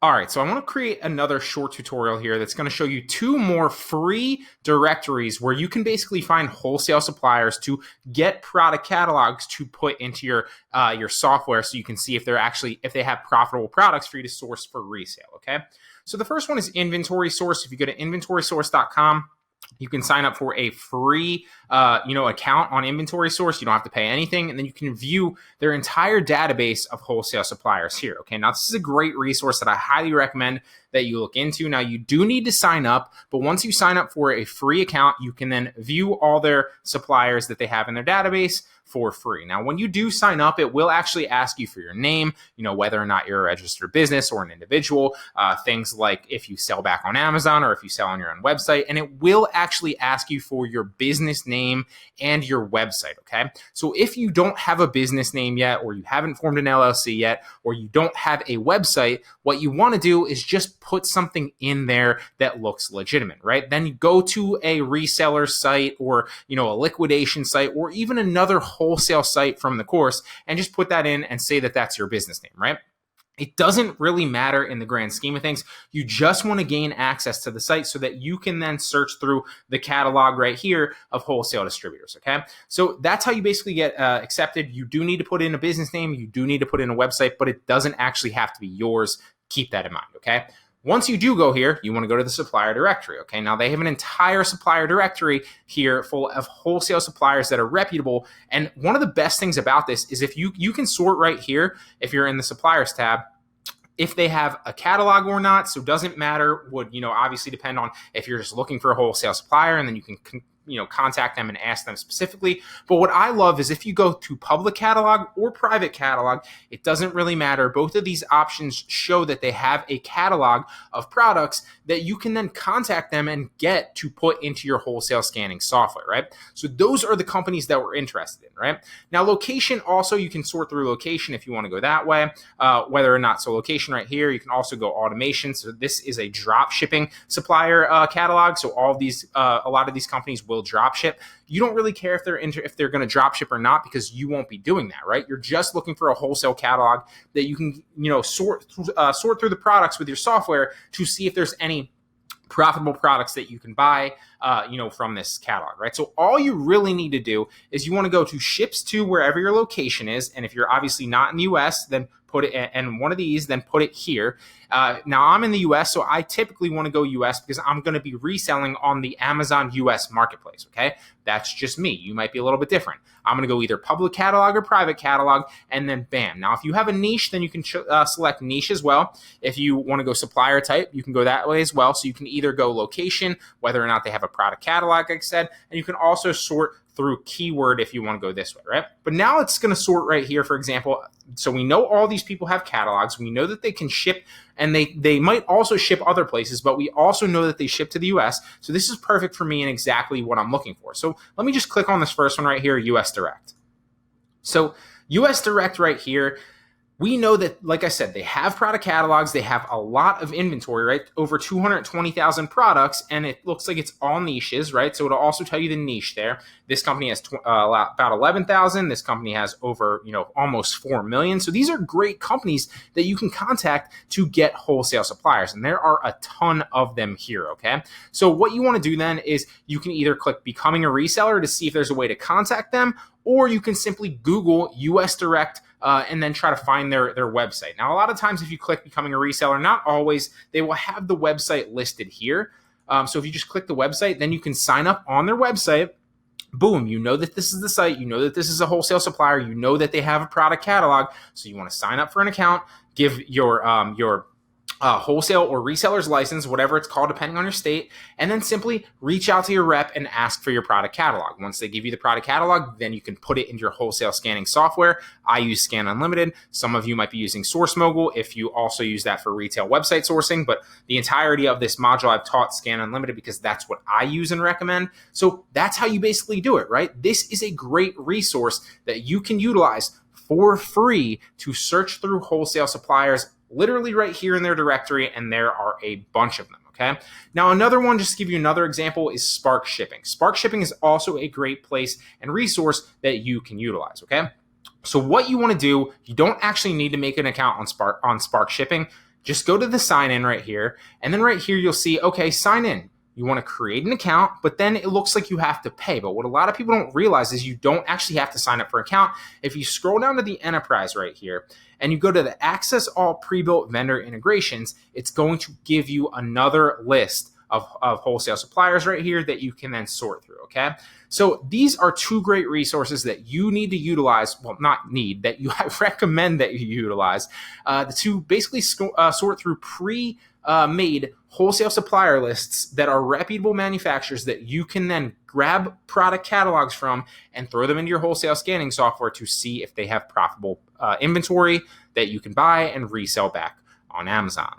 All right, so I want to create another short tutorial here that's going to show you two more free directories where you can basically find wholesale suppliers to get product catalogs to put into your software, so you can see if they have profitable products for you to source for resale. Okay, so the first one is Inventory Source. If you go to inventorysource.com, you can sign up for a free account on Inventory Source. You don't have to pay anything, and then you can view their entire database of wholesale suppliers here. Okay, now this is a great resource that I highly recommend that you look into. Now, you do need to sign up, but once you sign up for a free account, you can then view all their suppliers that they have in their database for free. Now, when you do sign up, it will actually ask you for your name, whether or not you're a registered business or an individual, things like if you sell back on Amazon or if you sell on your own website, and it will actually ask you for your business name and your website, okay? So if you don't have a business name yet, or you haven't formed an LLC yet, or you don't have a website, what you want to do is just put something in there that looks legitimate, right? Then you go to a reseller site, or a liquidation site, or even another wholesale site from the course, and just put that in and say that that's your business name, right? It doesn't really matter in the grand scheme of things. You just want to gain access to the site so that you can then search through the catalog right here of wholesale distributors, okay? So that's how you basically get accepted. You do need to put in a business name. You do need to put in a website, but it doesn't actually have to be yours. Keep that in mind, okay? Once you do go here, you want to go to the supplier directory, okay? Now, they have an entire supplier directory here full of wholesale suppliers that are reputable, and one of the best things about this is if you can sort right here, if you're in the suppliers tab, if they have a catalog or not. So it doesn't matter, would obviously depend on if you're just looking for a wholesale supplier, and then you can contact them and ask them specifically. But what I love is if you go to public catalog or private catalog, it doesn't really matter. Both of these options show that they have a catalog of products that you can then contact them and get to put into your wholesale scanning software, right? So those are the companies that we're interested in, right? Now, location, also, you can sort through location if you want to go that way, whether or not. So location right here, you can also go automation. So this is a drop shipping supplier catalog. So all of these, a lot of these companies will drop ship. You don't really care if they're going to drop ship or not, because you won't be doing that, right? You're just looking for a wholesale catalog that you can sort through the products with your software to see if there's any profitable products that you can buy from this catalog, right? So all you really need to do is you want to go to ships to wherever your location is, and if you're obviously not in the US, then put it, and one of these, then put it here. Now, I'm in the US, so I typically want to go US because I'm going to be reselling on the Amazon US marketplace, okay? That's just me. You might be a little bit different. I'm going to go either public catalog or private catalog, and then bam. Now, if you have a niche, then you can select niche as well. If you want to go supplier type, you can go that way as well. So you can either go location, whether or not they have a product catalog, like I said, and you can also sort through keyword if you want to go this way, right? But now it's going to sort right here, for example. So we know all these people have catalogs. We know that they can ship, and they might also ship other places, but we also know that they ship to the US. So this is perfect for me and exactly what I'm looking for. So let me just click on this first one right here, US Direct. So US Direct right here, we know that, like I said, they have product catalogs. They have a lot of inventory, right? Over 220,000 products, and it looks like it's all niches, right? So it'll also tell you the niche there. This company has about 11,000. This company has over, almost 4 million. So these are great companies that you can contact to get wholesale suppliers, and there are a ton of them here, okay? So what you want to do then is you can either click Becoming a Reseller to see if there's a way to contact them, or you can simply Google US Direct and then try to find their website. Now, a lot of times if you click Becoming a Reseller, not always, they will have the website listed here. So if you just click the website, then you can sign up on their website. Boom, you know that this is the site. You know that this is a wholesale supplier. You know that they have a product catalog. So you want to sign up for an account, give your wholesale or reseller's license, whatever it's called, depending on your state, and then simply reach out to your rep and ask for your product catalog. Once they give you the product catalog, then you can put it into your wholesale scanning software. I use Scan Unlimited. Some of you might be using SourceMogul if you also use that for retail website sourcing, but the entirety of this module I've taught Scan Unlimited because that's what I use and recommend. So that's how you basically do it, right? This is a great resource that you can utilize for free to search through wholesale suppliers literally right here in their directory, and there are a bunch of them, okay? Now, another one, just to give you another example, is Spark Shipping. Spark Shipping is also a great place and resource that you can utilize, okay? So what you want to do, you don't actually need to make an account on Spark Shipping. just go to the sign in right here. And then right here, you'll see, okay, sign in. You want to create an account, but then it looks like you have to pay. But what a lot of people don't realize is you don't actually have to sign up for an account. If you scroll down to the enterprise right here and you go to the access all pre-built vendor integrations, it's going to give you another list of wholesale suppliers right here that you can then sort through, okay? So these are two great resources that you need to utilize, well, not need, that I recommend that you utilize to basically sort through pre-made wholesale supplier lists that are reputable manufacturers that you can then grab product catalogs from and throw them into your wholesale scanning software to see if they have profitable inventory that you can buy and resell back on Amazon.